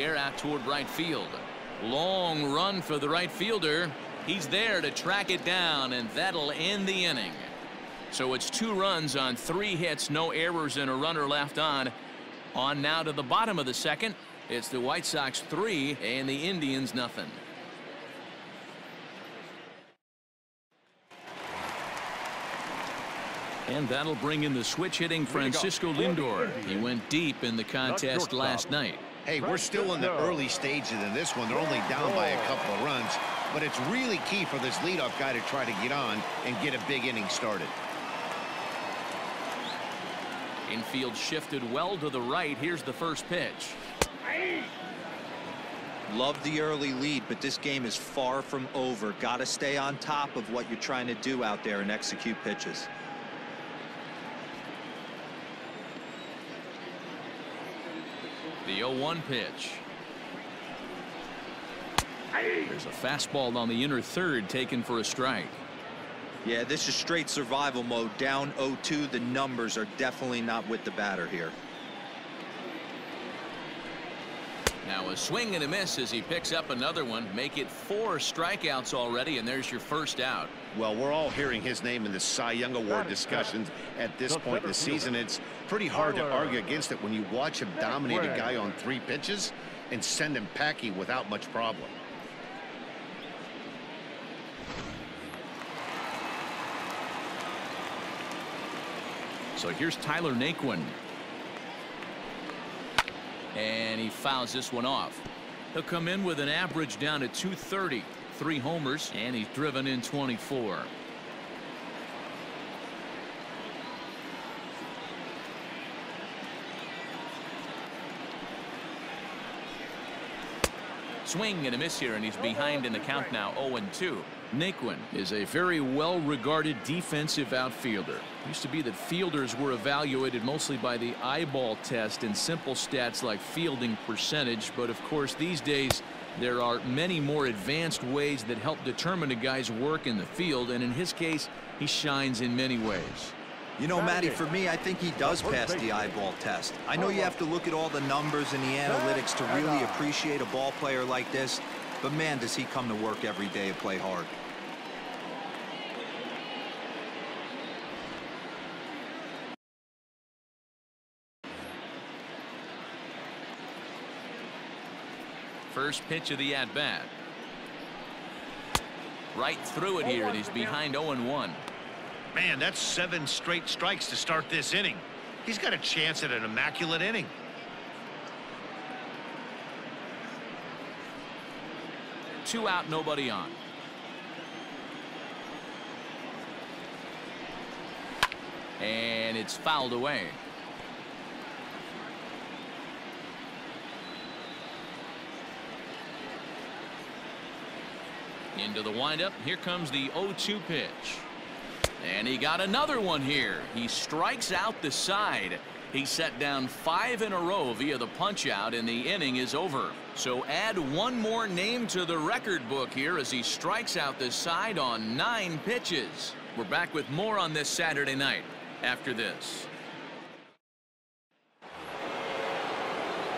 Air out toward right field. Long run for the right fielder. He's there to track it down, and that'll end the inning. So it's 2 runs on 3 hits, no errors, and a runner left on. On now to the bottom of the second. It's the White Sox 3 and the Indians nothing. And that'll bring in the switch hitting Francisco Lindor. He went deep in the contest last night. Hey, we're still in the early stages of this one. They're only down by a couple of runs, but it's really key for this leadoff guy to try to get on and get a big inning started. Infield shifted well to the right. Here's the first pitch. Love the early lead, but this game is far from over. Got to stay on top of what you're trying to do out there and execute pitches. The 0-1 pitch. There's a fastball on the inner third taken for a strike. Yeah, this is straight survival mode. Down 0-2. The numbers are definitely not with the batter here. Now a swing and a miss as he picks up another one. Make it 4 strikeouts already, and there's your first out. Well, we're all hearing his name in the Cy Young Award discussions at this point in the season. It's pretty hard to argue against it when you watch him dominate a guy on 3 pitches and send him packing without much problem. So here's Tyler Naquin. And he fouls this one off. He'll come in with an average down to 230. 3 homers, and he's driven in 24. Swing and a miss here, and he's behind in the count now, 0-2. Naquin is a very well-regarded defensive outfielder. It used to be that fielders were evaluated mostly by the eyeball test and simple stats like fielding percentage, but of course these days there are many more advanced ways that help determine a guy's work in the field, and in his case he shines in many ways. You know, Matty, for me, I think he does pass the eyeball test. I know you have to look at all the numbers and the analytics to really appreciate a ball player like this, but man, does he come to work every day and play hard. First pitch of the at-bat. Right through it here, and he's behind 0-1. Man, that's 7 straight strikes to start this inning. He's got a chance at an immaculate inning. Two out, nobody on. And it's fouled away. Into the windup. Here comes the 0-2 pitch. And he got another one here. He strikes out the side. He set down 5 in a row via the punch out, and the inning is over. So add one more name to the record book here as he strikes out the side on 9 pitches. We're back with more on this Saturday night after this.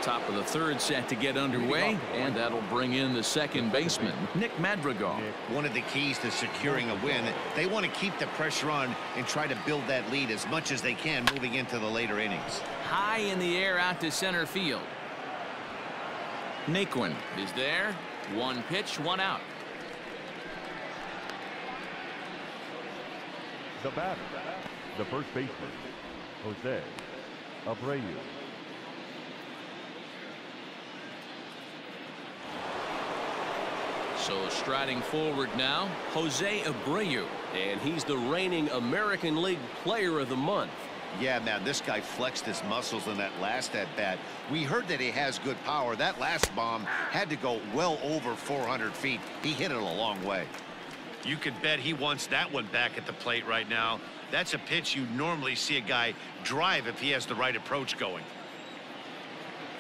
Top of the third set to get underway, and that'll bring in the second baseman, Nick Madrigal. One of the keys to securing a win, they want to keep the pressure on and try to build that lead as much as they can moving into the later innings. High in the air out to center field. Naquin is there. 1 pitch, 1 out. The batter, the first baseman, Jose Abreu. So striding forward now, Jose Abreu, and he's the reigning American League Player of the Month. Yeah, man, this guy flexed his muscles in that last at-bat. We heard that he has good power. That last bomb had to go well over 400 feet. He hit it a long way. You can bet he wants that one back at the plate right now. That's a pitch you normally see a guy drive if he has the right approach going.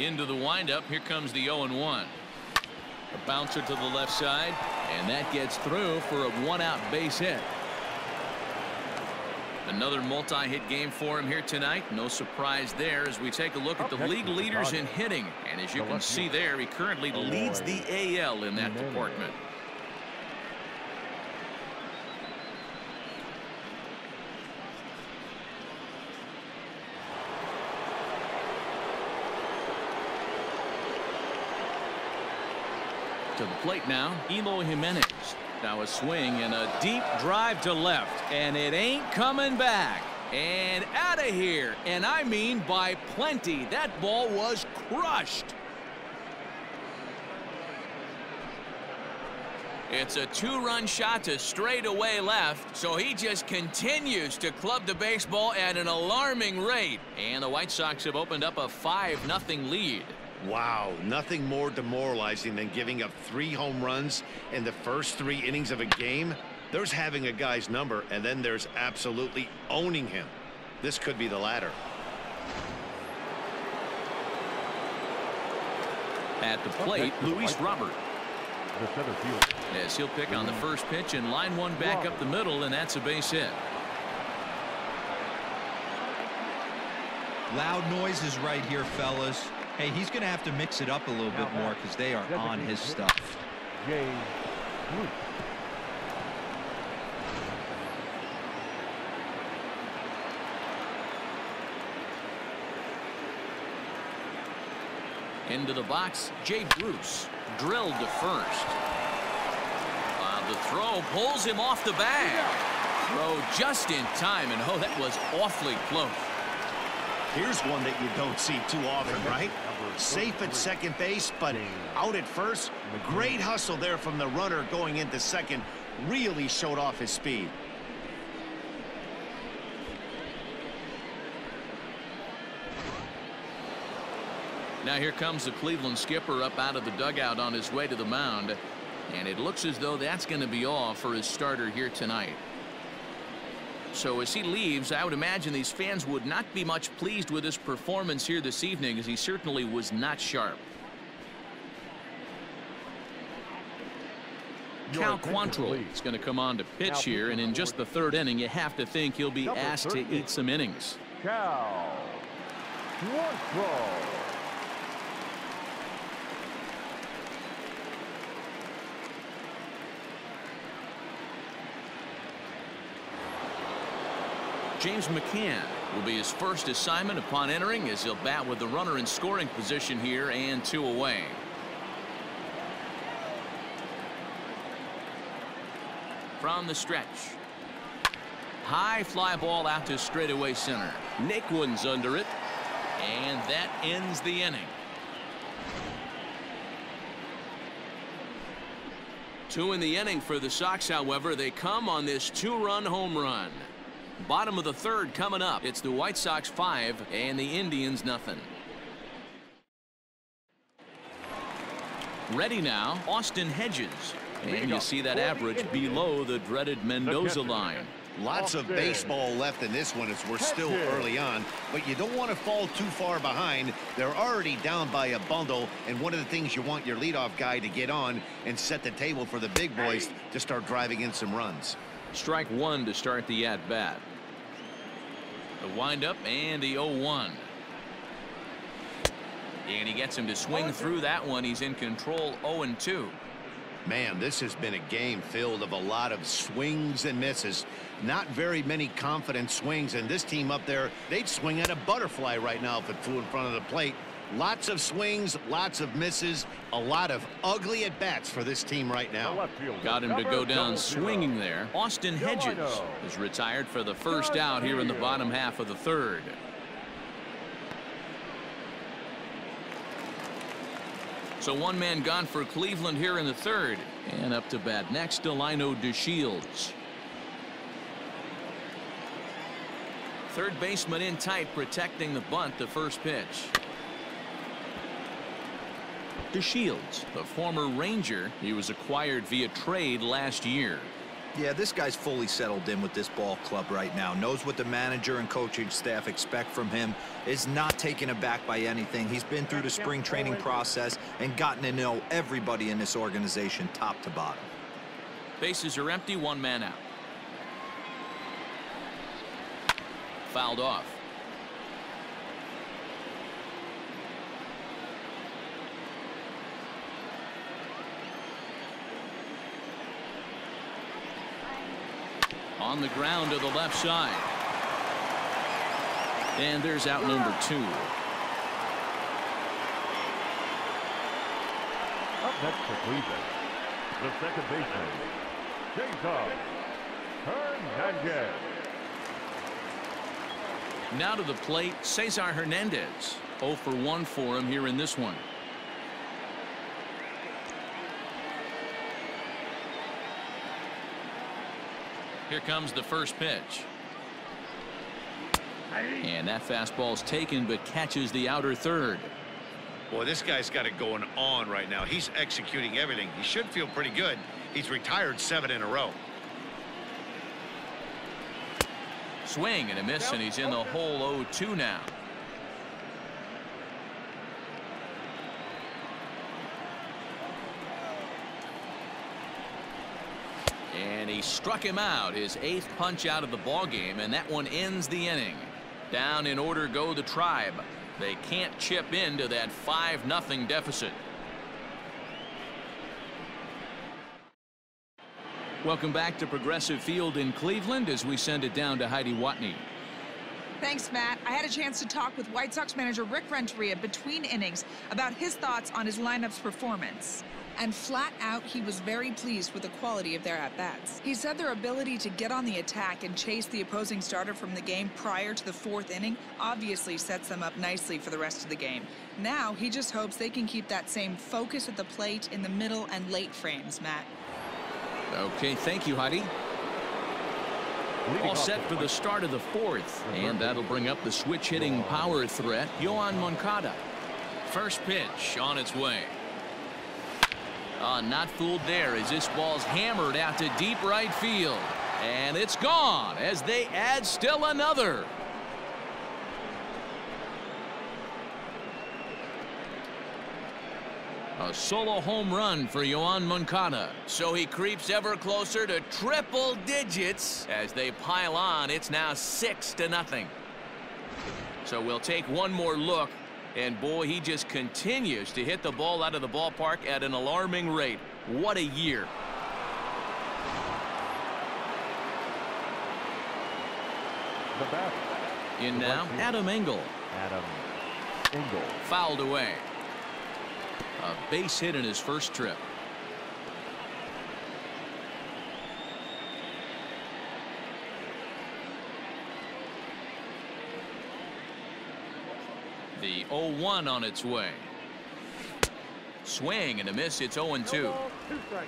Into the windup, here comes the 0-1. A bouncer to the left side, and that gets through for a 1-out base hit. Another multi-hit game for him here tonight. No surprise there as we take a look at the league leaders in hitting. And And as you can see there, he currently leads the AL in that department. To the plate now, Eloy Jimenez. Now a swing and a deep drive to left, and it ain't coming back. And out of here, and I mean by plenty. That ball was crushed. It's a two-run shot to straightaway left, so he just continues to club the baseball at an alarming rate. And the White Sox have opened up a 5-0 lead. Wow, nothing more demoralizing than giving up 3 home runs in the first 3 innings of a game. There's having a guy's number, and then there's absolutely owning him. This could be the latter. At the plate, Luis Robert. The center field. Yes, he'll pick on the first pitch and line one back up the middle, and that's a base hit. Loud noises right here, fellas. Hey, he's going to have to mix it up a little bit more because they are on his stuff. James Root. Into the box, Jay Bruce. Drilled to first. The throw pulls him off the bag. Throw just in time, and oh, that was awfully close. Here's one that you don't see too often, right? Safe at second base, but out at first. Great hustle there from the runner going into second. Really showed off his speed. Now here comes the Cleveland skipper up out of the dugout on his way to the mound. And it looks as though that's going to be all for his starter here tonight. So as he leaves, I would imagine these fans would not be much pleased with his performance here this evening, as he certainly was not sharp. Cal Quantrill is going to come on to pitch here, and in just the 3rd inning, you have to think he'll be asked to eat some innings. Cal Quantrill. James McCann will be his first assignment upon entering, as he'll bat with the runner in scoring position here and 2 away. From the stretch. High fly ball out to straightaway center. Naquin's under it, and that ends the inning. 2 in the inning for the Sox, however. They come on this 2-run home run. Bottom of the 3rd coming up. It's the White Sox 5 and the Indians nothing. Ready now, Austin Hedges. And you see that average below the dreaded Mendoza line. Lots of baseball left in this one as we're still early on, but you don't want to fall too far behind. They're already down by a bundle, and one of the things you want your leadoff guy to get on and set the table for the big boys to start driving in some runs. Strike 1 to start the at-bat. The windup and the 0-1. And he gets him to swing through that one. He's in control, 0-2. Man, this has been a game filled of a lot of swings and misses. Not very many confident swings, and this team up there, they'd swing at a butterfly right now if it flew in front of the plate. Lots of swings, lots of misses, a lot of ugly at-bats for this team right now. Got him to go down swinging there. Austin Hedges is retired for the first out here in the bottom half of the 3rd. So 1 man gone for Cleveland here in the 3rd. And up to bat next, Delino DeShields. 3rd baseman in tight, protecting the bunt, the first pitch. DeShields, the former Ranger. He was acquired via trade last year. Yeah, this guy's fully settled in with this ball club right now. Knows what the manager and coaching staff expect from him. Is not taken aback by anything. He's been through the spring training process and gotten to know everybody in this organization top to bottom. Bases are empty, 1 man out. Fouled off. On the ground to the left side. And there's out number 2. Up next for Cleveland, the second baseman, Jacob Hernandez. Now to the plate, Cesar Hernandez. 0 for 1 for him here in this one. Here comes the first pitch. And that fastball's taken, but catches the outer third. Boy, this guy's got it going on right now. He's executing everything. He should feel pretty good. He's retired 7 in a row. Swing and a miss, and he's in the hole 0-2 now. And he struck him out, his 8th punch out of the ball game, and that one ends the inning. Down in order go the Tribe. They can't chip into that 5-0 deficit. Welcome back to Progressive Field in Cleveland as we send it down to Heidi Watney. Thanks, Matt. I had a chance to talk with White Sox manager Rick Renteria between innings about his thoughts on his lineup's performance. And flat out, he was very pleased with the quality of their at-bats. He said their ability to get on the attack and chase the opposing starter from the game prior to the 4th inning obviously sets them up nicely for the rest of the game. Now, he just hopes they can keep that same focus at the plate in the middle and late frames, Matt. Okay, thank you, Heidi. All set for the start of the 4th, and that'll bring up the switch-hitting power threat, Yoan Moncada. First pitch on its way. Not fooled there as this ball's hammered out to deep right field. And it's gone as they add still another. A solo home run for Yoan Moncada. So he creeps ever closer to triple digits as they pile on. It's now 6-0. So we'll take one more look. And boy, he just continues to hit the ball out of the ballpark at an alarming rate. What a year. The bat. In now, Adam Engel. Adam Engel. Fouled away. A base hit in his first trip. The 0-1 on its way. Swing and a miss. It's 0-2.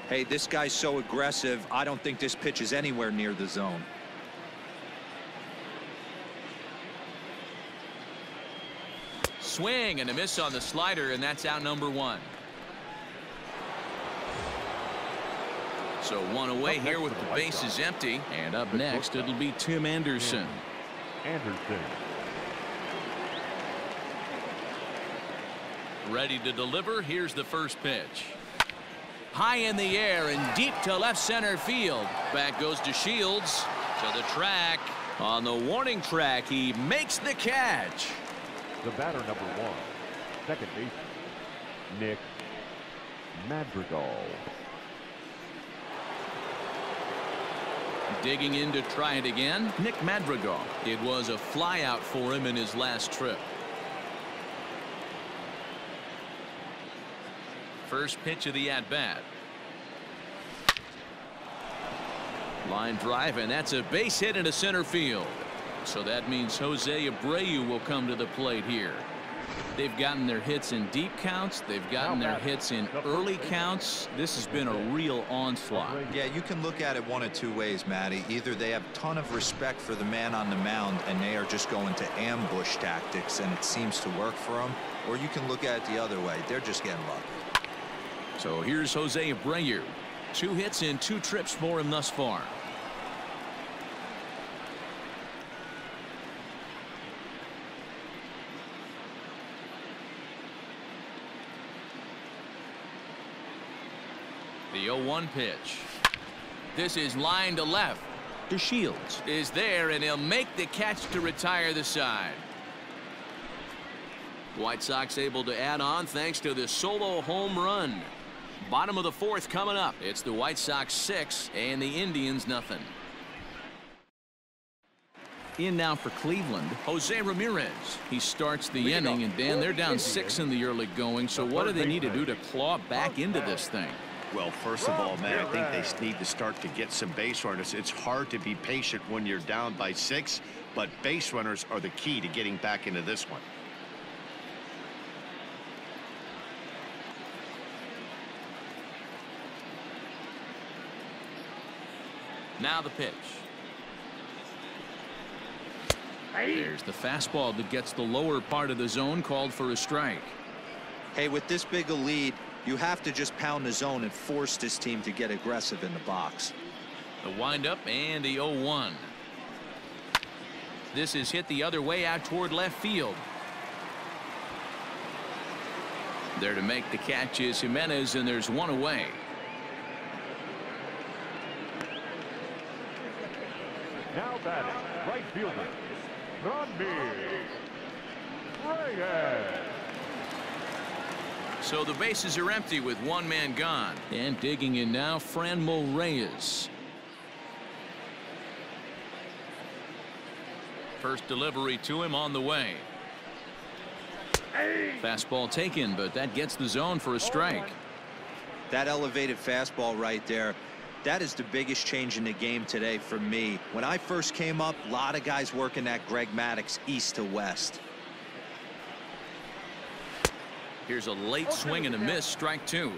Hey, this guy's so aggressive. I don't think this pitch is anywhere near the zone. Swing and a miss on the slider, and that's out number 1. So one away here with the bases empty. And up next, it'll be Tim Anderson. Ready to deliver. Here's the first pitch. High in the air and deep to left center field. Back goes to Shields. To the track. On the warning track, he makes the catch. The batter, number 1, second baseman, Nick Madrigal. Digging in to try it again, Nick Madrigal. It was a flyout for him in his last trip. First pitch of the at-bat. Line drive, and that's a base hit into center field. So that means Jose Abreu will come to the plate here. They've gotten their hits in deep counts. They've gotten their hits in early counts. This has been a real onslaught. Yeah, you can look at it one of two ways, Matty. Either they have a ton of respect for the man on the mound and they are just going to ambush tactics and it seems to work for them, or you can look at it the other way. They're just getting lucky. So here's Jose Abreu. 2 hits in 2 trips for him thus far. The 0-1 pitch. This is line to left. To Shields is there, and he'll make the catch to retire the side. White Sox able to add on thanks to the solo home run. Bottom of the 4th coming up. It's the White Sox 6 and the Indians nothing. In now for Cleveland, Jose Ramirez. He starts the inning, and Dan, they're down 6 in the early going, so what do they need to do to claw back into this thing? Well, first of all, man, I think they need to start to get some base runners. It's hard to be patient when you're down by 6, but base runners are the key to getting back into this one. Now the pitch. There's the fastball that gets the lower part of the zone, called for a strike. Hey, with this big a lead, you have to just pound the zone and force this team to get aggressive in the box. The windup and the 0-1. This is hit the other way out toward left field. There to make the catch is Jimenez, and there's one away. Now batting, right fielder, Reyes. So the bases are empty with one man gone. And digging in now, Franmil Reyes. First delivery to him on the way. Fastball taken, but that gets the zone for a strike. That elevated fastball right there, that is the biggest change in the game today for me. When I first came up, a lot of guys working that Greg Maddux east to west. Here's a late swing and a miss, strike 2.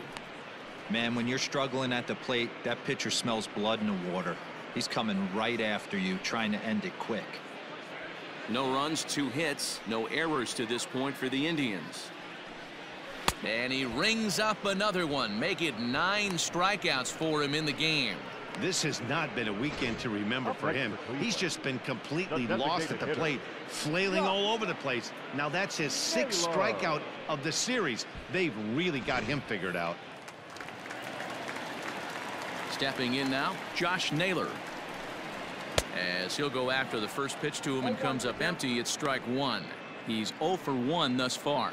Man, when you're struggling at the plate, that pitcher smells blood in the water. He's coming right after you, trying to end it quick. No runs, 2 hits, no errors to this point for the Indians. And he rings up another one, make it 9 strikeouts for him in the game. This has not been a weekend to remember for him. He's just been completely lost at the plate, flailing all over the place. Now that's his 6th strikeout of the series. They've really got him figured out. Stepping in now, Josh Naylor. As he'll go after the first pitch to him and comes up empty, it's strike 1. He's 0 for 1 thus far.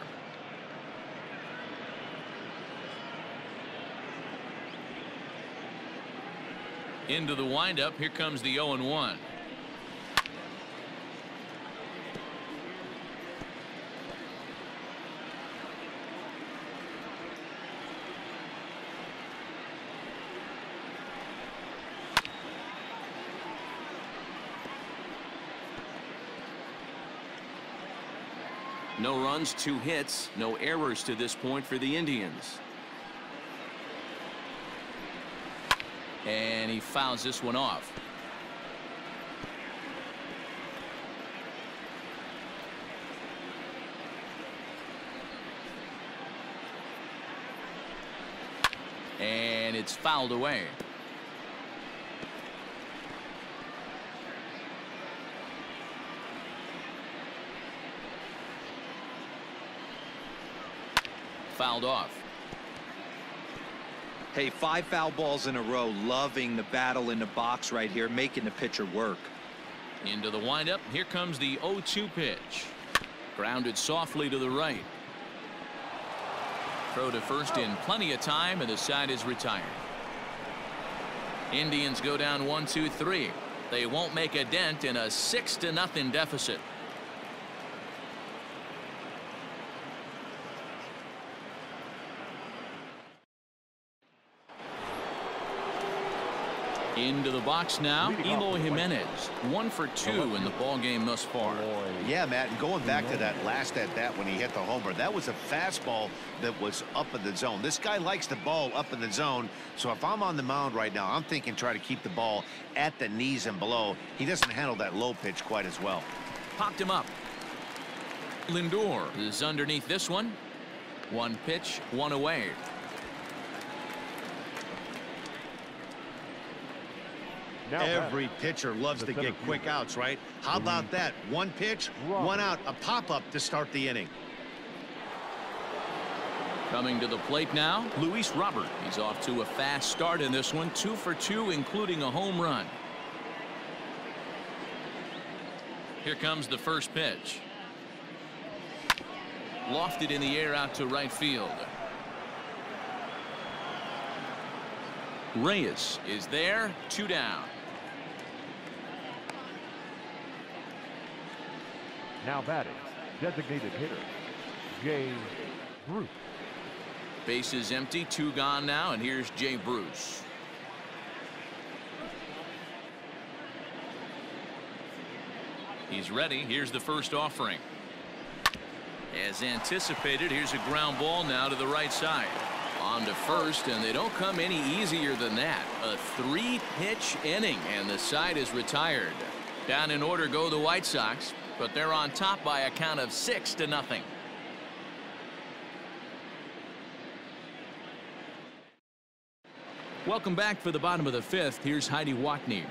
Into the windup, here comes the 0-1. No runs, 2 hits, no errors to this point for the Indians. And he fouls this one off. And it's fouled away. Fouled off. Hey, 5 foul balls in a row. Loving the battle in the box right here, making the pitcher work. Into the windup. Here comes the 0-2 pitch. Grounded softly to the right. Throw to first in plenty of time, and the side is retired. Indians go down 1-2-3. They won't make a dent in a 6-0 deficit. Into the box now, Eloy Jimenez, 1 for 2 in the ball game thus far. Yeah, Matt, and going back to that last at bat when he hit the homer, that was a fastball that was up in the zone. This guy likes the ball up in the zone, so if I'm on the mound right now, I'm thinking try to keep the ball at the knees and below. He doesn't handle that low pitch quite as well. Popped him up. Lindor is underneath this one. 1 pitch, 1 away. Every pitcher loves to get quick outs, right? How about that? 1 pitch, 1 out, a pop-up to start the inning. Coming to the plate now, Luis Robert. He's off to a fast start in this one, 2 for 2, including a home run. Here comes the first pitch. Lofted in the air out to right field. Reyes is there, 2 down. Now batting, designated hitter, Jay Bruce. Bases empty, 2 gone now, and here's Jay Bruce. He's ready. Here's the first offering. As anticipated, here's a ground ball now to the right side. On to first, and they don't come any easier than that. A 3-pitch inning, and the side is retired. Down in order go the White Sox, but they're on top by a count of 6-0. Welcome back for the bottom of the 5th. Here's Heidi Watney.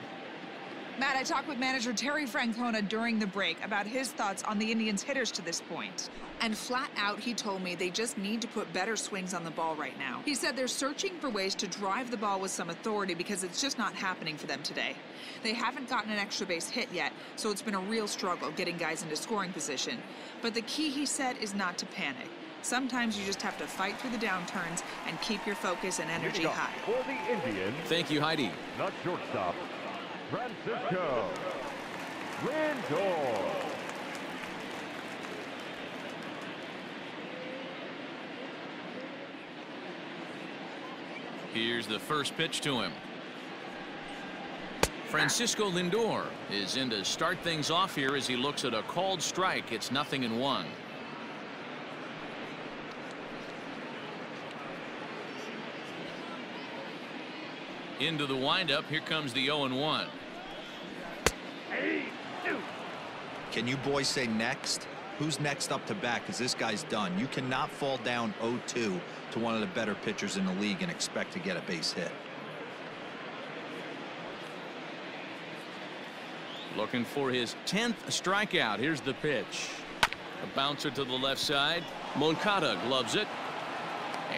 Matt, I talked with manager Terry Francona during the break about his thoughts on the Indians' hitters to this point. And flat out, he told me they just need to put better swings on the ball right now. He said they're searching for ways to drive the ball with some authority because it's just not happening for them today. They haven't gotten an extra base hit yet, so it's been a real struggle getting guys into scoring position. But the key, he said, is not to panic. Sometimes you just have to fight through the downturns and keep your focus and energy high. For the Indians. Thank you, Heidi. Not shortstop, Francisco Lindor. Here's the first pitch to him. Francisco Lindor is in to start things off here as he looks at a called strike. It's 0-1. Into the windup. Here comes the 0-1. Can you boys say next? Who's next up to bat? Because this guy's done. You cannot fall down 0-2 to one of the better pitchers in the league and expect to get a base hit. Looking for his 10th strikeout. Here's the pitch. A bouncer to the left side. Moncada gloves it.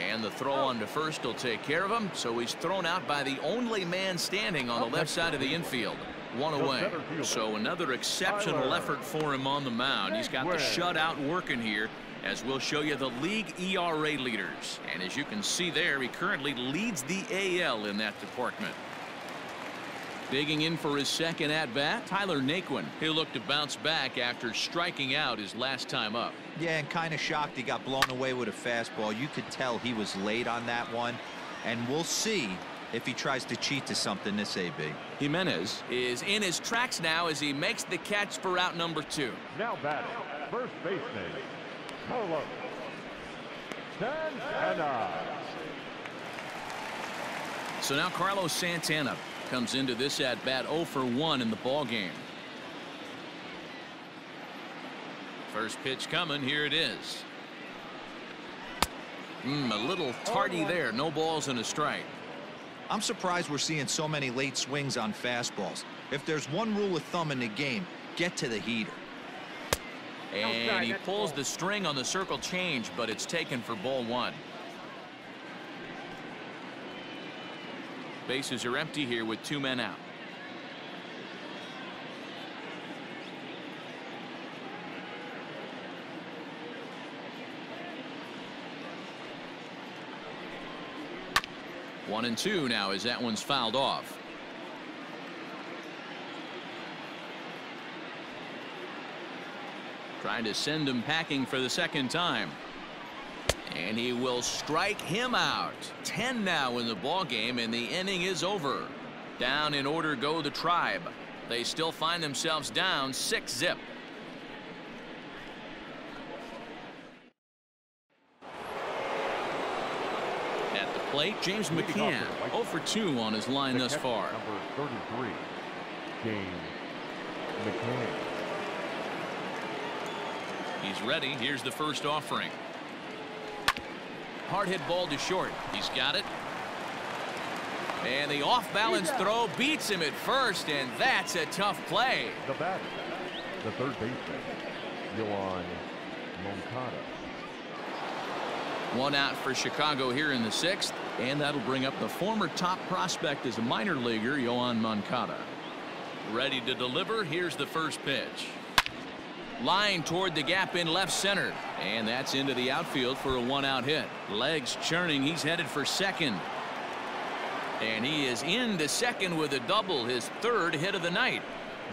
And the throw on to first will take care of him. So he's thrown out by the only man standing on the left side of the infield. 1 away. So another exceptional effort for him on the mound. He's got the shutout working here, as we'll show you the league ERA leaders. And as you can see there, he currently leads the AL in that department. Digging in for his second at-bat, Tyler Naquin. He'll look to bounce back after striking out his last time up. Yeah, and kind of shocked he got blown away with a fastball. You could tell he was late on that one. And we'll see if he tries to cheat to something this AB. Jimenez is in his tracks now as he makes the catch for out number 2. Now batting, first baseman, Carlos Santana. So now Carlos Santana comes into this at bat 0 for 1 in the ball game. First pitch coming. Here it is. A little tardy there. No balls and a strike. I'm surprised we're seeing so many late swings on fastballs. If there's one rule of thumb in the game, get to the heater. And he pulls the string on the circle change, but it's taken for ball 1. Bases are empty here with 2 men out. One and 2 now as that one's fouled off. Trying to send him packing for the second time. And he will strike him out. 10 now in the ball game, and the inning is over. Down in order go the Tribe. They still find themselves down 6-0. At the plate, James McCann 0 for 2 on his line thus far. Number 33, James McCann. He's ready. Here's the first offering. Hard hit ball to short. He's got it. And the off-balance throw beats him at first, and that's a tough play. The batter, the third baseman, Yoan Moncada. 1 out for Chicago here in the 6th, and that'll bring up the former top prospect as a minor leaguer, Yoan Moncada. Ready to deliver. Here's the first pitch. Line toward the gap in left center, and that's into the outfield for a 1-out hit. Legs churning. He's headed for second. And he is into second with a double, his 3rd hit of the night.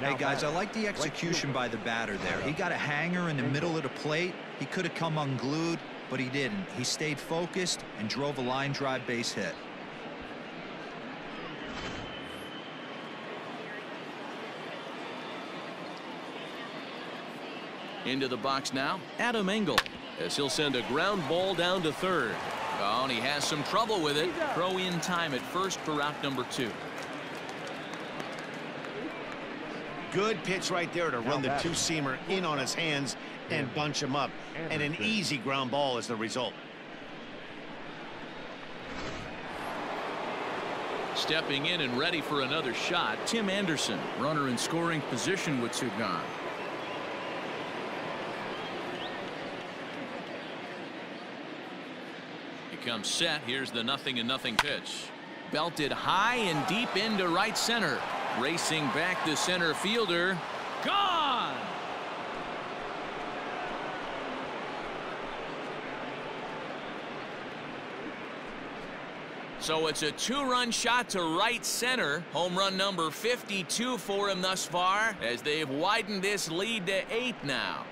Hey, guys, I like the execution by the batter there. He got a hanger in the middle of the plate. He could have come unglued, but he didn't. He stayed focused and drove a line drive base hit. Into the box now, Adam Engel, as he'll send a ground ball down to third. Oh, and he has some trouble with it. Throw in time at first for out number 2. Good pitch right there to run the two-seamer in on his hands and bunch him up. And an easy ground ball is the result. Stepping in and ready for another shot, Tim Anderson, runner in scoring position with 2 gone. He comes set. Here's the 0-0 pitch. Belted high and deep into right center. Racing back the center fielder. Gone! So it's a 2-run shot to right center. Home run number 52 for him thus far, as they've widened this lead to 8 now.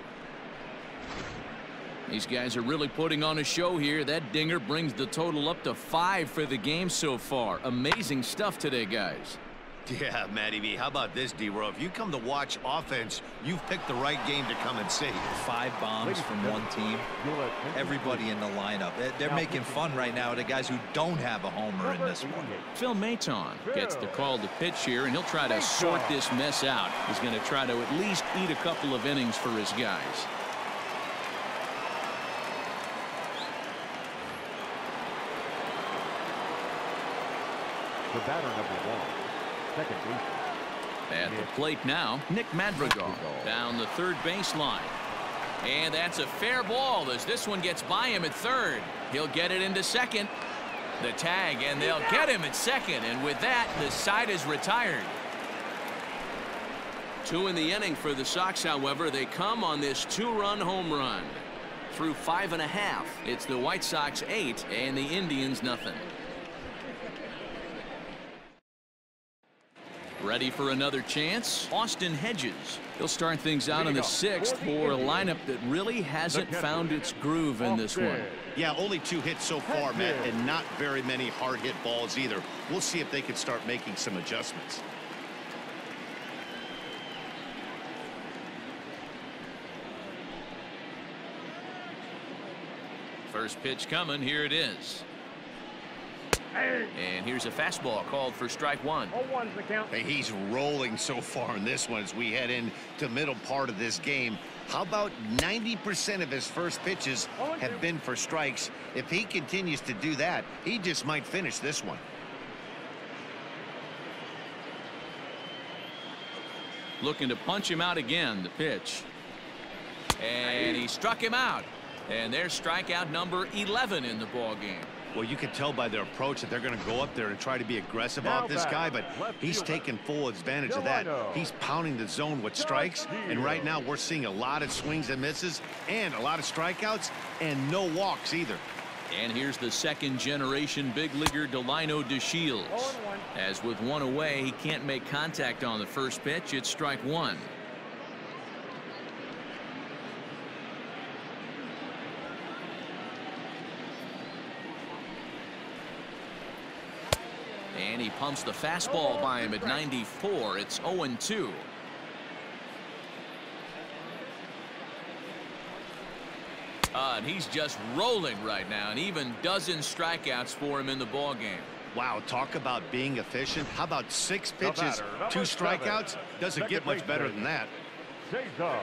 These guys are really putting on a show here. That dinger brings the total up to 5 for the game so far. Amazing stuff today, guys. Yeah, Matty B. How about this, D-Row? If you come to watch offense, you've picked the right game to come and see. 5 bombs from one team. Everybody in the lineup. They're making fun right now of the guys who don't have a homer in this one. Phil Maton gets the call to pitch here, and he'll try to sort this mess out. He's going to try to at least eat a couple of innings for his guys. The batter number 1, second baseman. At the plate now, Nick Madrigal down the third baseline. And that's a fair ball as this one gets by him at third. He'll get it into second. The tag, and they'll get him at second. And with that, the side is retired. 2 in the inning for the Sox, however. They come on this 2-run home run. Through 5.5, it's the White Sox 8 and the Indians nothing. Ready for another chance? Austin Hedges. He'll start things out in the 6th for a lineup that really hasn't found its groove in this one. Yeah, only 2 hits so far, Matt, and not very many hard hit balls either. We'll see if they can start making some adjustments. First pitch coming. Here it is. And here's a fastball called for strike 1. Hey, he's rolling so far in this one as we head into the middle part of this game. How about 90% of his first pitches have been for strikes? If he continues to do that, he just might finish this one. Looking to punch him out again. The pitch. And he struck him out. And there's strikeout number 11 in the ball game. Well, you can tell by their approach that they're going to go up there and try to be aggressive off this guy, but he's taking full advantage of that. He's pounding the zone with strikes, and right now we're seeing a lot of swings and misses and a lot of strikeouts and no walks either. And here's the second-generation big leaguer Delino DeShields. As with 1 away, he can't make contact on the first pitch. It's strike 1. And he pumps the fastball by him at 94. It's 0-2. And he's just rolling right now, and even dozen strikeouts for him in the ball game. Wow, talk about being efficient. How about 6 pitches, 2 strikeouts? Doesn't get much better than that. Cesar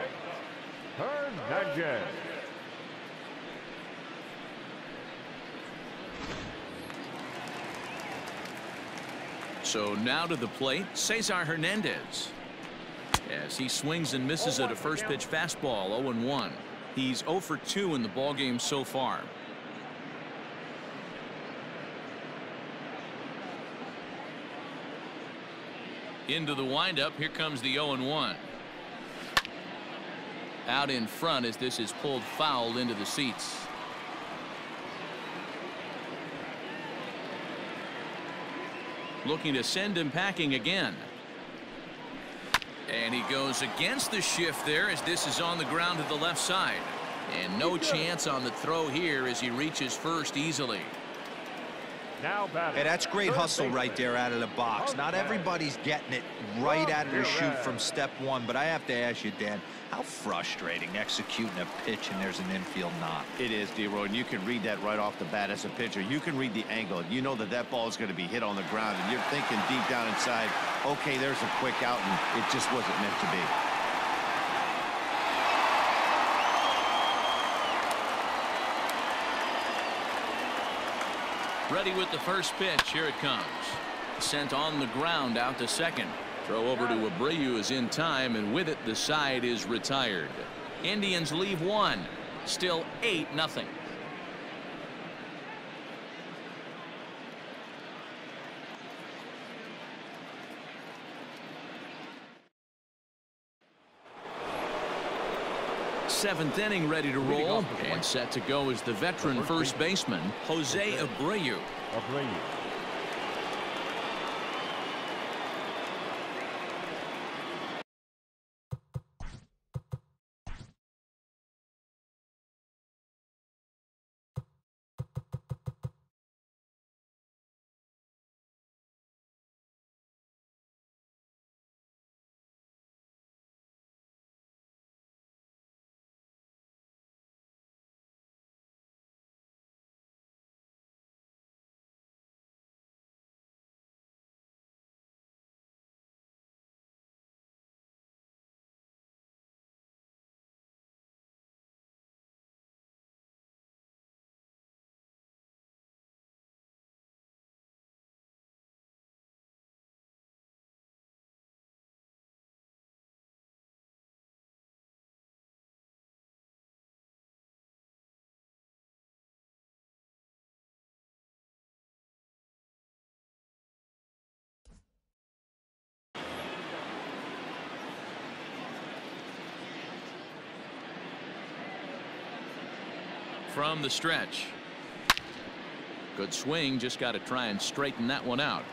Hernandez. So now to the plate, Cesar Hernandez. As he swings and misses at a first pitch fastball, 0-1. He's 0 for 2 in the ballgame so far. Into the windup, here comes the 0-1. Out in front as this is pulled foul into the seats. Looking to send him packing again. And he goes against the shift there as this is on the ground to the left side. And no chance on the throw here as he reaches first easily. Hey, that's great hustle right there out of the box. Not everybody's getting it right out of the chute from step one, but I have to ask you, Dan, how frustrating executing a pitch and there's an infield knock. It is, D-Roy, and you can read that right off the bat as a pitcher. You can read the angle. You know that that ball is going to be hit on the ground, and you're thinking deep down inside, okay, there's a quick out, and it just wasn't meant to be. Ready with the first pitch. Here it comes. Sent on the ground out to second. Throw over to Abreu is in time, and with it the side is retired. Indians leave one. Still 8-0. Seventh inning ready to roll, and set to go is the veteran first baseman Jose Abreu. From the stretch. Good swing, just got to try and straighten that one out.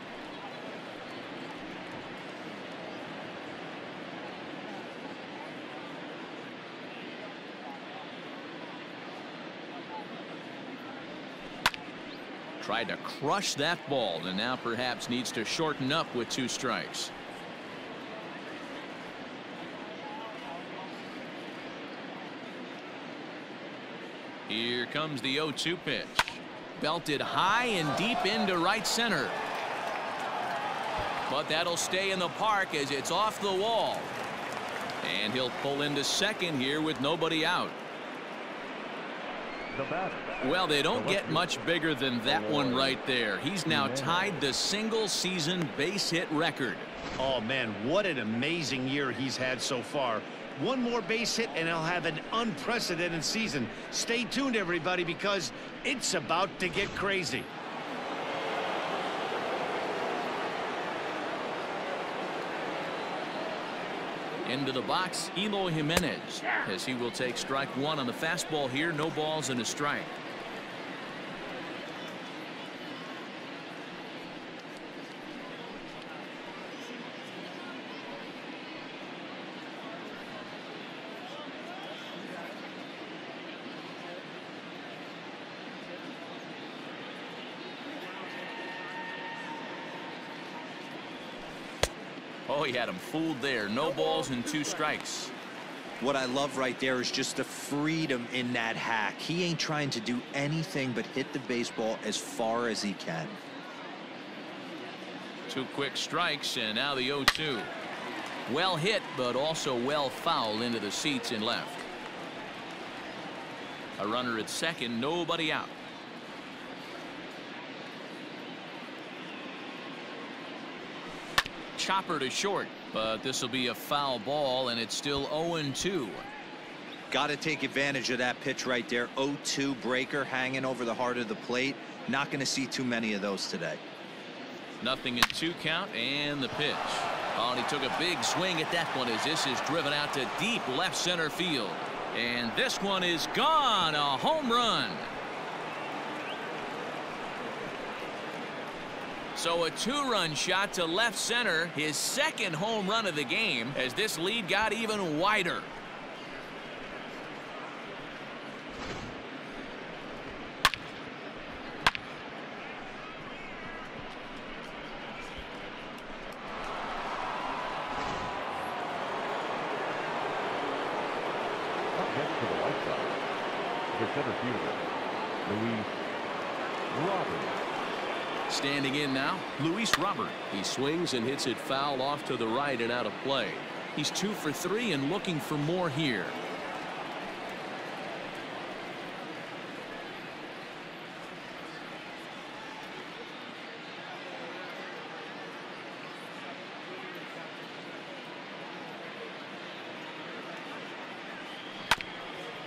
Tried to crush that ball, and now perhaps needs to shorten up with 2 strikes. Here comes the 0-2 pitch. Belted high and deep into right center. But that'll stay in the park as it's off the wall. And he'll pull into second here with nobody out. Well, they don't get much bigger than that one right there. He's now tied the single-season base hit record. Oh, man, what an amazing year he's had so far. One more base hit and he'll have an unprecedented season. Stay tuned, everybody, because it's about to get crazy. Into the box, Eloy Jimenez, as he will take strike 1 on the fastball here. No balls and a strike. Oh, he had him fooled there. No balls and 2 strikes. What I love right there is just the freedom in that hack. He ain't trying to do anything but hit the baseball as far as he can. 2 quick strikes, and now the 0-2. Well hit, but also well fouled into the seats in left. A runner at second, nobody out. Chopper to short, but this will be a foul ball, and it's still 0-2. Got to take advantage of that pitch right there. 0-2 breaker hanging over the heart of the plate. Not going to see too many of those today. Nothing in 2 count, and the pitch. Oh, and he took a big swing at that one as this is driven out to deep left center field. And this one is gone. A home run. So a 2-run shot to left center, his second home run of the game, as this lead got even wider. Up next for the White Sox, the center fielder, Luis Robert. Standing in now, Luis Robert. He swings and hits it foul off to the right and out of play. He's 2 for 3 and looking for more here.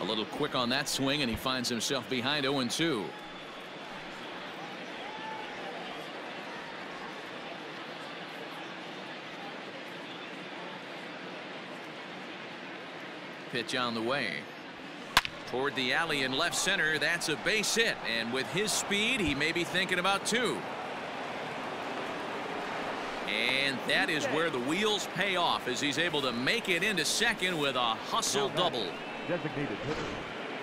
A little quick on that swing, and he finds himself behind 0-2. Pitch on the way toward the alley in left center. That's a base hit, and with his speed, he may be thinking about 2. And that is where the wheels pay off, as he's able to make it into second with a hustle double. Designated hitter.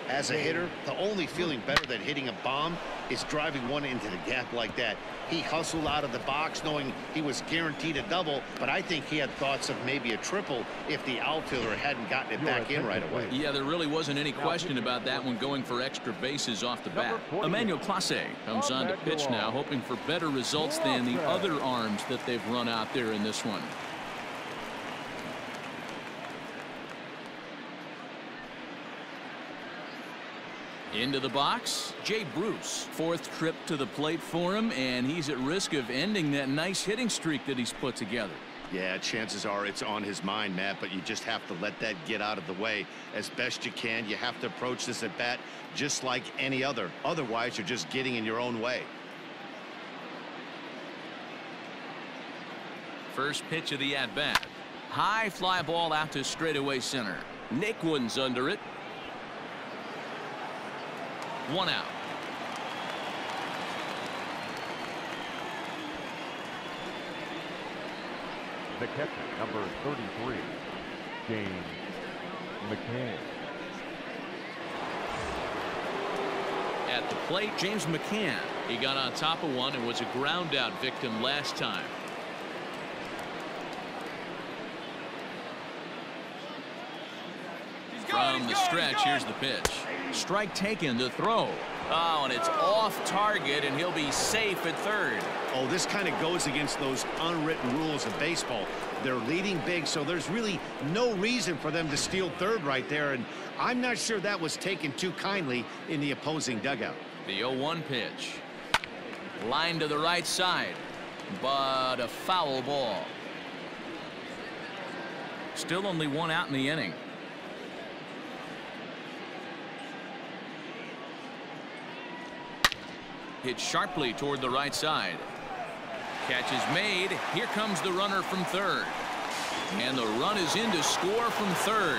As a hitter, the only feeling better than hitting a bomb is driving one into the gap like that. He hustled out of the box knowing he was guaranteed a double, but I think he had thoughts of maybe a triple if the outfielder hadn't gotten it back in right away. Yeah, there really wasn't any question about that one, going for extra bases off the bat. Emmanuel Clase comes on to pitch now, hoping for better results than the other arms that they've run out there in this one. Into the box, Jay Bruce. 4th trip to the plate for him, and he's at risk of ending that nice hitting streak that he's put together. Yeah, chances are it's on his mind, Matt, but you just have to let that get out of the way as best you can. You have to approach this at bat just like any other. Otherwise, you're just getting in your own way. First pitch of the at-bat. High fly ball out to straightaway center. Naquin's under it. 1 out. The catcher, number 33, James McCann. At the plate, James McCann. He got on top of one and was a ground out victim last time. From the stretch, here's the pitch. Strike taken to throw. Oh, and it's off target, and he'll be safe at third. Oh, this kind of goes against those unwritten rules of baseball. They're leading big, so there's really no reason for them to steal third right there, and I'm not sure that was taken too kindly in the opposing dugout. The 0-1 pitch. Line to the right side, but a foul ball. Still only 1 out in the inning. Hit sharply toward the right side. Catch is made. Here comes the runner from third. And the run is in to score from third.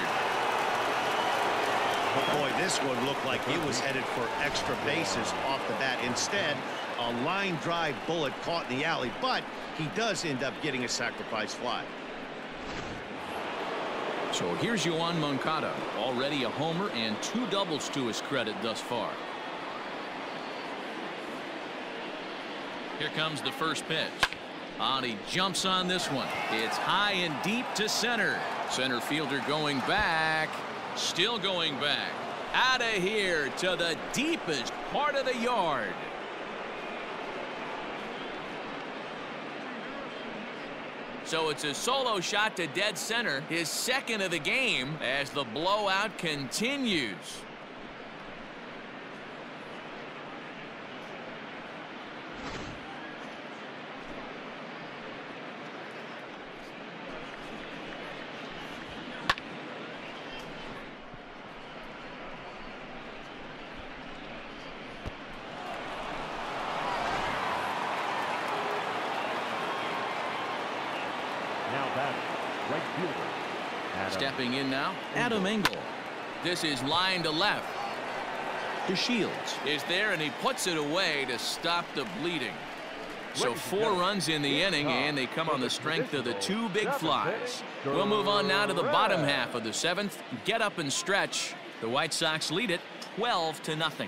Oh boy, this one looked like it was headed for extra bases off the bat. Instead, a line drive bullet caught in the alley, but he does end up getting a sacrifice fly. So here's Yoan Moncada, already a homer and 2 doubles to his credit thus far. Here comes the first pitch. And he jumps on this one. It's high and deep to center. Center fielder going back. Still going back. Out of here to the deepest part of the yard. So it's a solo shot to dead center, his second of the game, as the blowout continues. Stepping in now, Adam Engel. This is line to left. DeShields is there, and he puts it away to stop the bleeding. So 4 runs in the inning, and they come on the strength of the 2 big flies. We'll move on now to the bottom half of the 7th. Get up and stretch. The White Sox lead it 12-0.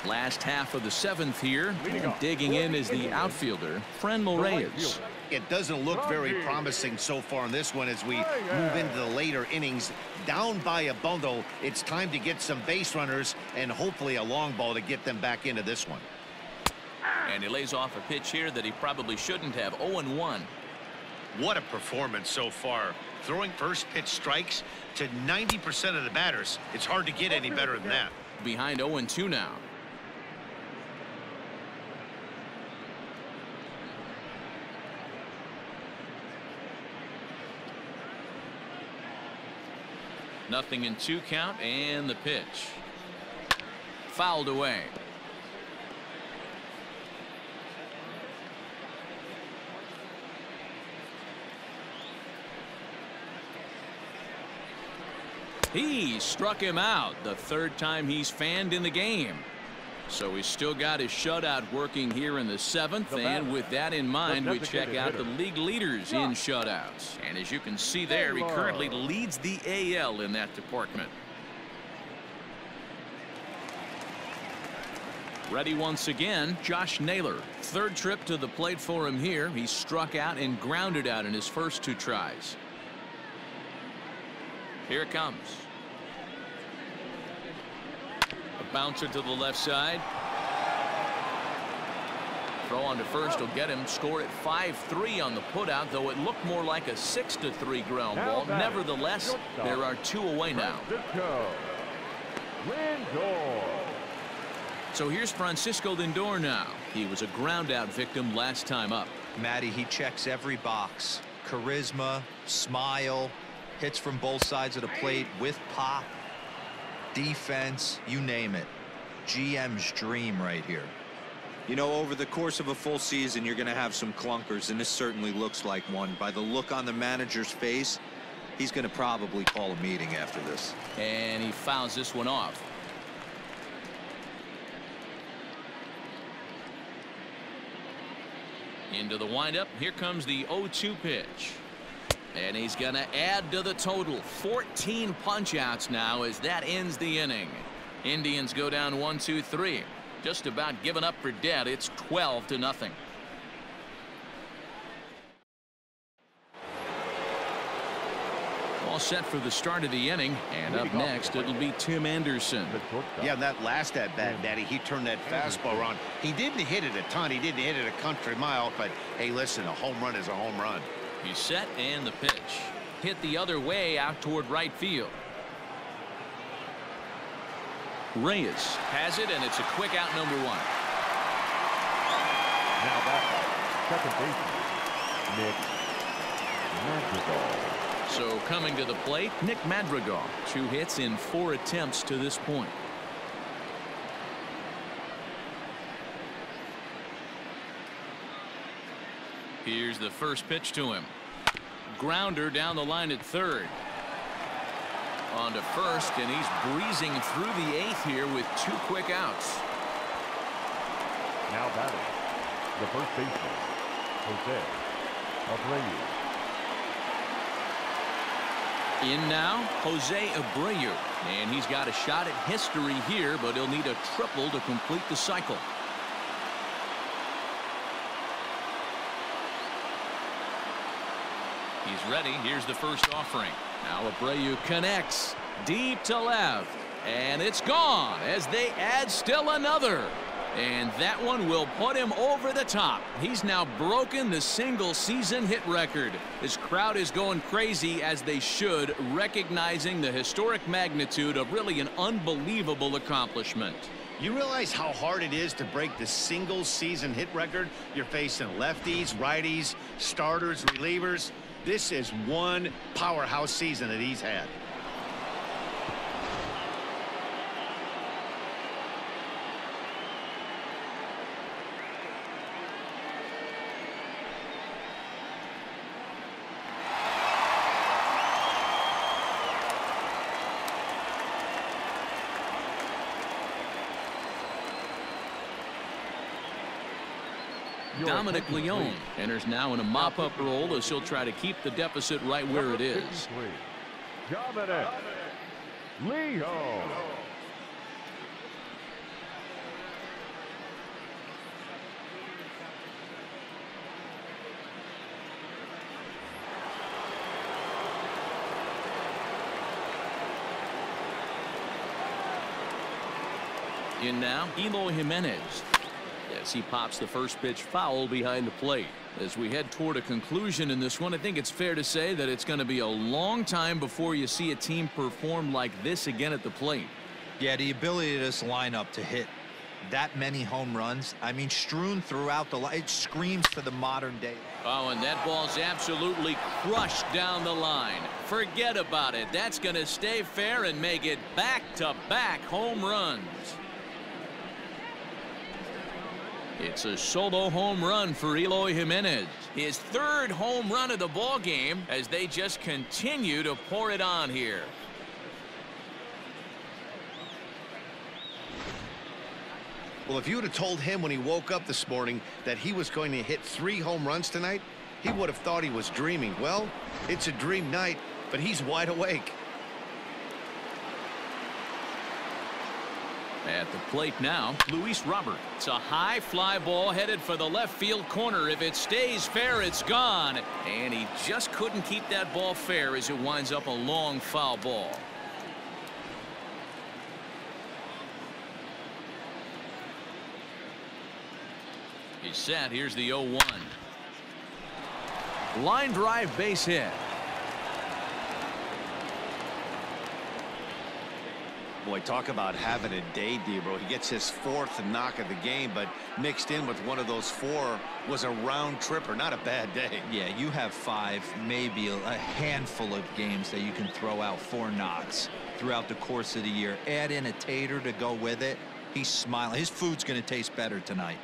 Last half of the 7th here. Digging in is the outfielder, Franmil Reyes. It doesn't look very promising so far in this one as we move into the later innings. Down by a bundle, it's time to get some base runners and hopefully a long ball to get them back into this one. And he lays off a pitch here that he probably shouldn't have. 0-1. What a performance so far. Throwing first pitch strikes to 90% of the batters. It's hard to get any better than that. Behind 0-2 now. Nothing in 2 count, and the pitch. Fouled away. He struck him out the 3rd time he's fanned in the game. So he's still got his shutout working here in the 7th, and with that in mind, we check out the league leaders in shutouts. And as you can see there, he currently leads the AL in that department. Ready once again, Josh Naylor. 3rd trip to the plate for him here. He struck out and grounded out in his first 2 tries. Here it comes. A bouncer to the left side. Throw on to first will get him. Score at 5-3 on the putout, though it looked more like a 6-3 ground ball. Nevertheless, there are 2 away now. So here's Francisco Lindor now. He was a ground out victim last time up. Matty, he checks every box. Charisma, smile, hits from both sides of the plate with pop, defense, you name it. GM's dream right here. You know, over the course of a full season, you're going to have some clunkers, and this certainly looks like one. By the look on the manager's face, he's going to probably call a meeting after this. And he fouls this one off. Into the windup. Here comes the 0-2 pitch. And he's going to add to the total. 14 punch-outs now as that ends the inning. Indians go down 1-2-3. Just about given up for dead. It's 12-0. All set for the start of the inning, and up next it'll be Tim Anderson. Yeah, that last at bat, Daddy, he turned that fastball around. He didn't hit it a ton. He didn't hit it a country mile, but hey, listen, a home run is a home run. He's set, and the pitch hit the other way out toward right field. Reyes has it, and it's a quick out, number 1. Now back, second baseman, Nick Madrigal. So coming to the plate, Nick Madrigal. 2 hits in 4 attempts to this point. Here's the first pitch to him. Grounder down the line at 3rd. On to first, and he's breezing through the 8th here with 2 quick outs. Now batting, the first baseman, Jose Abreu. In now, Jose Abreu, and he's got a shot at history here, but he'll need a triple to complete the cycle. He's ready. Here's the first offering. Now Abreu connects deep to left, and it's gone as they add still another. And that one will put him over the top. He's now broken the single season hit record. His crowd is going crazy, as they should, recognizing the historic magnitude of really an unbelievable accomplishment. You realize how hard it is to break the single season hit record? You're facing lefties, righties, starters, relievers. This is one powerhouse season that he's had. Dominic Leone enters now in a mop-up role as he'll try to keep the deficit right where it is. Dominic Leone. In now, Eloy Jimenez. As he pops the first pitch foul behind the plate. As we head toward a conclusion in this one, I think it's fair to say that it's going to be a long time before you see a team perform like this again at the plate. Yeah, the ability of this lineup to hit that many home runs, I mean, strewn throughout the line, it screams for the modern day. Oh, and that ball's absolutely crushed down the line. Forget about it. That's going to stay fair and make it back-to-back home runs. It's a solo home run for Eloy Jimenez. His third home run of the ball game as they just continue to pour it on here. Well, if you would have told him when he woke up this morning that he was going to hit 3 home runs tonight, he would have thought he was dreaming. Well, it's a dream night, but he's wide awake. At the plate now, Luis Robert. It's a high fly ball headed for the left field corner. If it stays fair, it's gone. And he just couldn't keep that ball fair as it winds up a long foul ball. He's set. Here's the 0-1. Line drive base hit. Boy, talk about having a day, Debro. He gets his 4th knock of the game, but mixed in with one of those 4 was a round tripper. Not a bad day. Yeah, you have 5, maybe a handful of games that you can throw out 4 knocks throughout the course of the year. Add in a tater to go with it. He's smiling. His food's going to taste better tonight.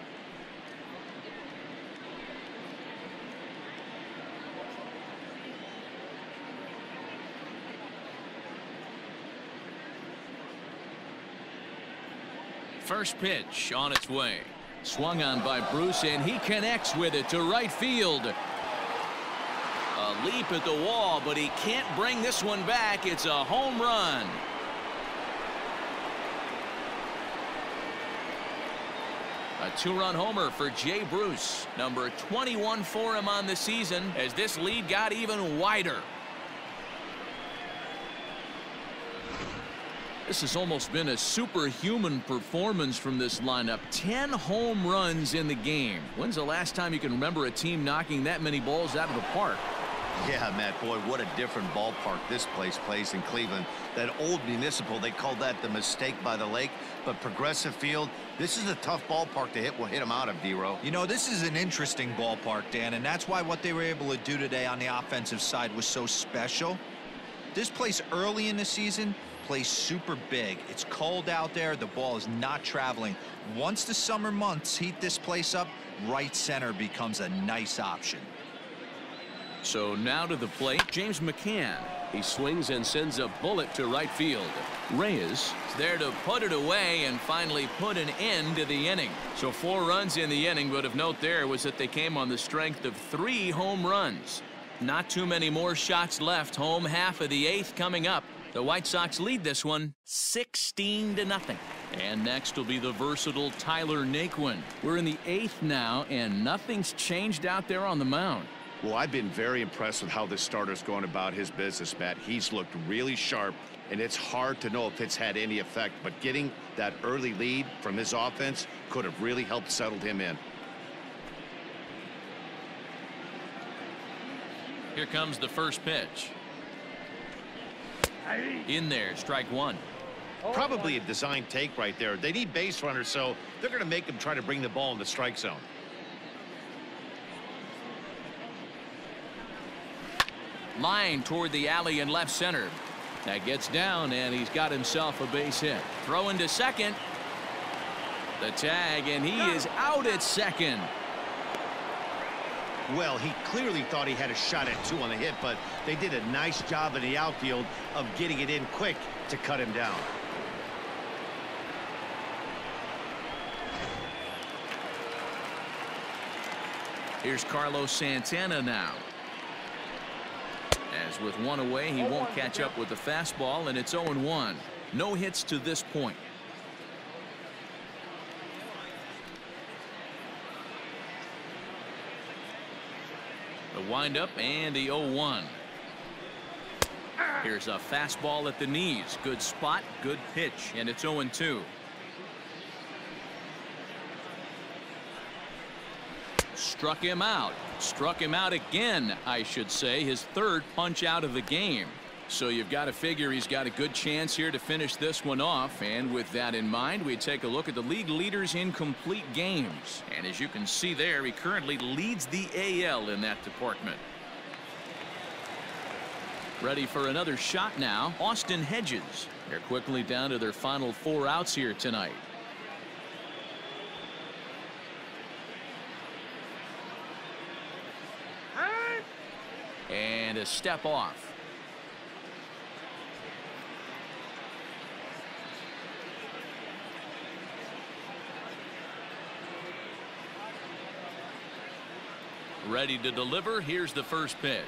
First pitch on its way. Swung on by Bruce, and he connects with it to right field. A leap at the wall, but he can't bring this one back. It's a home run. A 2-run homer for Jay Bruce. Number 21 for him on the season as this lead got even wider. This has almost been a superhuman performance from this lineup. 10 home runs in the game. When's the last time you can remember a team knocking that many balls out of the park? Yeah, Matt, boy, what a different ballpark this place plays in Cleveland. That old Municipal, they called that the mistake by the lake. But Progressive Field, this is a tough ballpark to hit. We'll hit them out of, D-Row. You know, this is an interesting ballpark, Dan, and that's why what they were able to do today on the offensive side was so special. This place early in the season plays super big. It's cold out there. The ball is not traveling. Once the summer months heat this place up, right center becomes a nice option. So now to the plate, James McCann. He swings and sends a bullet to right field. Reyes is there to put it away and finally put an end to the inning. So 4 runs in the inning, but of note there was that they came on the strength of 3 home runs. Not too many more shots left. Home half of the 8th coming up. The White Sox lead this one 16-0. And next will be the versatile Tyler Naquin. We're in the 8th now, and nothing's changed out there on the mound. Well, I've been very impressed with how this starter's going about his business, Matt. He's looked really sharp, and it's hard to know if it's had any effect. But getting that early lead from his offense could have really helped settle him in. Here comes the first pitch. In there, strike 1. Probably a design take right there. They need base runners, so they're going to make him try to bring the ball in the strike zone. Line toward the alley in left center. That gets down, and he's got himself a base hit. Throw into second. The tag, and he is out at second. Well, he clearly thought he had a shot at 2 on the hit, but they did a nice job in the outfield of getting it in quick to cut him down. Here's Carlos Santana now. As with one away, he won't catch up with the fastball, and it's 0-1. No hits to this point. The windup and the 0-1. Here's a fastball at the knees. Good spot, good pitch, and it's 0-2. Struck him out. Struck him out again, I should say. His third punch out of the game. So you've got to figure he's got a good chance here to finish this one off. And with that in mind, we take a look at the league leaders in complete games. And as you can see there, he currently leads the AL in that department. Ready for another shot now, Austin Hedges. They're quickly down to their final 4 outs here tonight. And a step off. Ready to deliver. Here's the first pitch.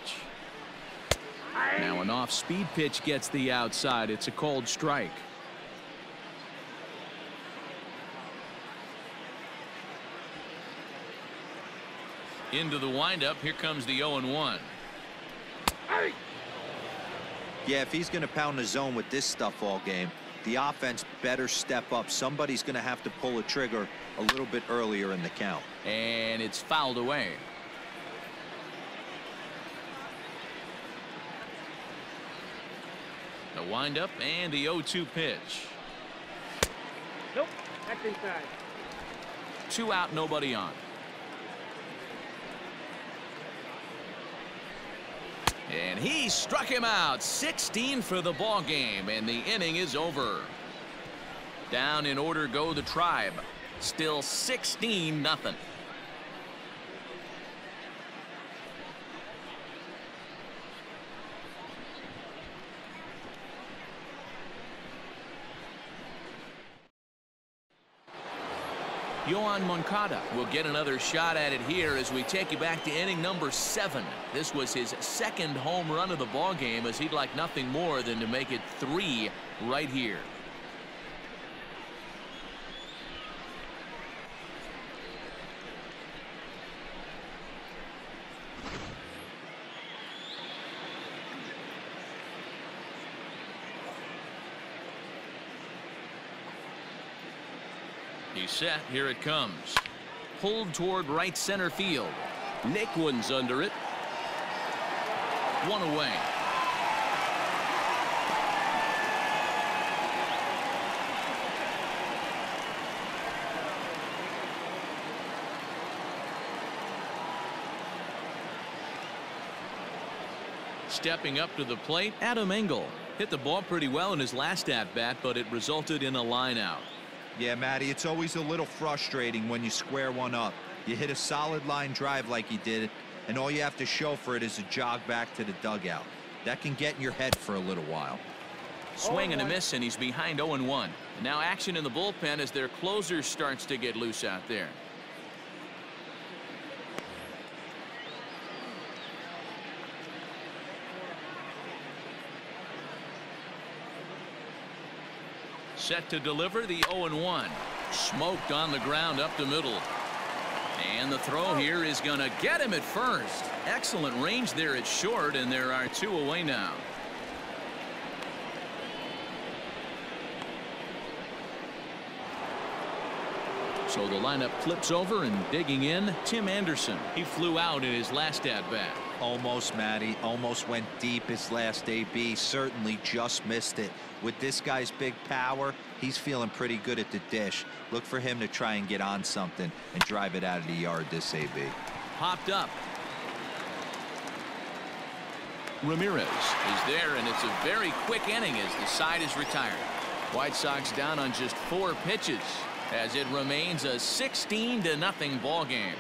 Now an off-speed pitch gets the outside. It's a called strike. Into the windup. Here comes the 0-1. Yeah, if he's going to pound the zone with this stuff all game, the offense better step up. Somebody's going to have to pull a trigger a little bit earlier in the count. And it's fouled away. The windup and the 0-2 pitch. Nope, that's inside. 2 out, nobody on. And he struck him out. 16 for the ball game, and the inning is over. Down in order go the Tribe. Still 16-0. Yohan Moncada will get another shot at it here as we take you back to inning number 7. This was his second home run of the ball game, as he'd like nothing more than to make it 3 right here. He's set. Here it comes. Pulled toward right center field. Naquin's under it. 1 away. Stepping up to the plate, Adam Engel. Hit the ball pretty well in his last at-bat, but it resulted in a line out. Yeah, Matty, it's always a little frustrating when you square one up. You hit a solid line drive like he did, and all you have to show for it is a jog back to the dugout. That can get in your head for a little while. Swing and a miss, and he's behind 0-1. Now action in the bullpen as their closer starts to get loose out there. Set to deliver the 0-1. Smoked on the ground up the middle. And the throw here is going to get him at first. Excellent range there at short, and there are 2 away now. So the lineup flips over, and digging in, Tim Anderson. He flew out in his last at-bat. Almost, Matty. Almost went deep his last AB. Certainly just missed it. With this guy's big power, he's feeling pretty good at the dish. Look for him to try and get on something and drive it out of the yard this AB. Popped up. Ramirez is there, and it's a very quick inning as the side is retired. White Sox down on just 4 pitches as it remains a 16-0 ball game.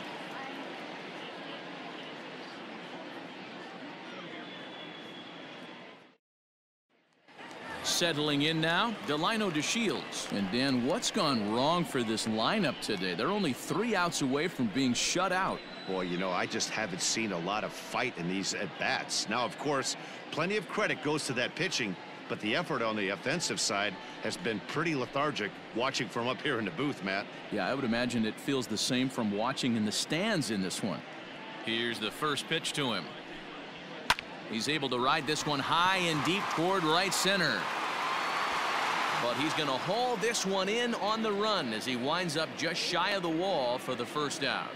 settling in now, Delino DeShields. And Dan, what's gone wrong for this lineup today? They're only 3 outs away from being shut out. Boy, you know, I just haven't seen a lot of fight in these at-bats. Now, of course, plenty of credit goes to that pitching, but the effort on the offensive side has been pretty lethargic watching from up here in the booth, Matt. Yeah, I would imagine it feels the same from watching in the stands in this one. Here's the first pitch to him. He's able to ride this one high and deep toward right center. But he's going to haul this one in on the run as he winds up just shy of the wall for the first out.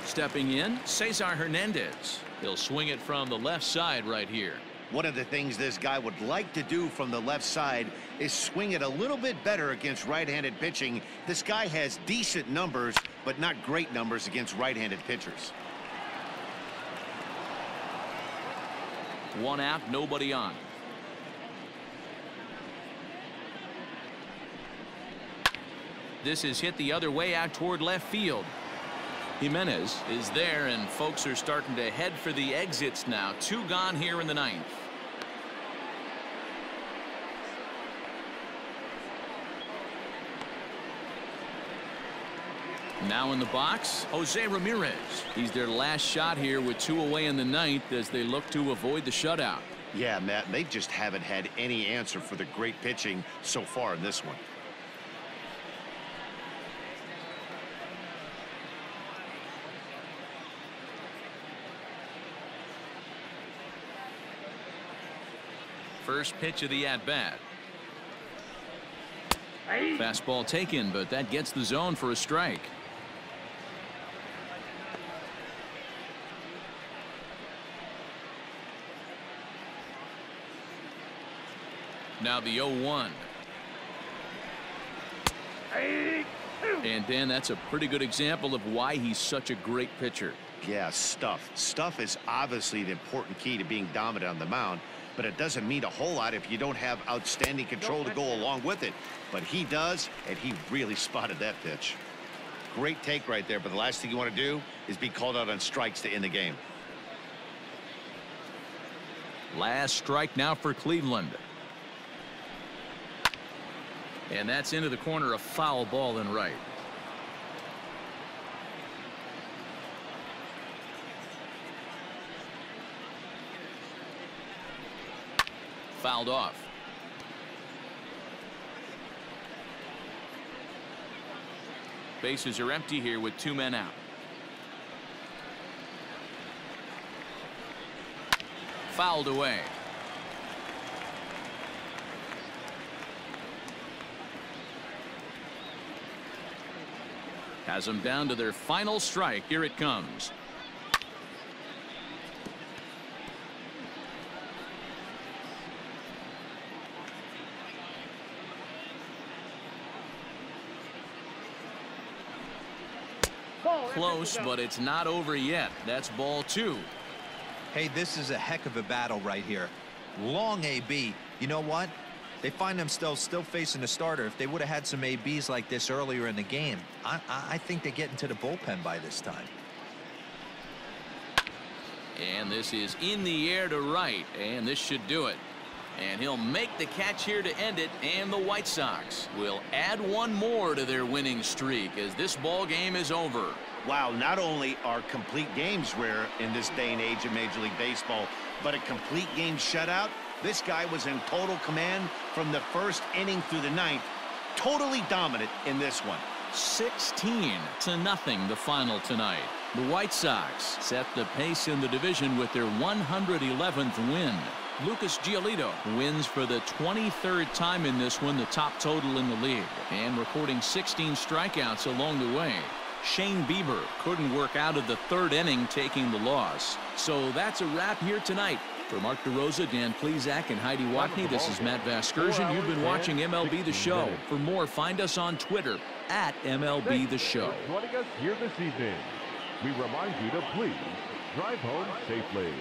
Stepping in, Cesar Hernandez. He'll swing it from the left side right here. One of the things this guy would like to do from the left side is swing it a little bit better against right-handed pitching. This guy has decent numbers, but not great numbers against right-handed pitchers. 1 out, nobody on. This is hit the other way out toward left field. Jimenez is there, and folks are starting to head for the exits now. 2 gone here in the 9th. Now in the box, Jose Ramirez. He's their last shot here with 2 away in the 9th as they look to avoid the shutout. Yeah, Matt, they just haven't had any answer for the great pitching so far in this one. First pitch of the at-bat. Fastball taken, but that gets the zone for a strike. Now the 0-1. And Dan, that's a pretty good example of why he's such a great pitcher. Yeah, stuff. Stuff is obviously the important key to being dominant on the mound, but it doesn't mean a whole lot if you don't have outstanding control to go along with it. But he does, and he really spotted that pitch. Great take right there, but the last thing you want to do is be called out on strikes to end the game. Last strike now for Cleveland. And that's into the corner, a foul ball and right. Fouled off. Bases are empty here with 2 men out. Fouled away. Has them down to their final strike. Here it comes. Close, but it's not over yet. That's ball 2. Hey, this is a heck of a battle right here. Long AB. You know what? They find themselves still facing the starter. If they would have had some ABs like this earlier in the game, I think they get into the bullpen by this time. And this is in the air to right, and this should do it. And he'll make the catch here to end it, and the White Sox will add 1 more to their winning streak as this ball game is over. Wow, not only are complete games rare in this day and age of Major League Baseball, but a complete game shutout. This guy was in total command from the first inning through the 9th. Totally dominant in this one. 16-0 the final tonight. The White Sox set the pace in the division with their 111th win. Lucas Giolito wins for the 23rd time in this one, the top total in the league, and recording 16 strikeouts along the way. Shane Bieber couldn't work out of the 3rd inning, taking the loss. So that's a wrap here tonight. For Mark DeRosa, Dan Plesac, and Heidi Watney, this is Matt Vasgersian. You've been watching MLB The Show. For more, find us on Twitter at MLB The Show. Joining us here this evening, we remind you to please drive home safely.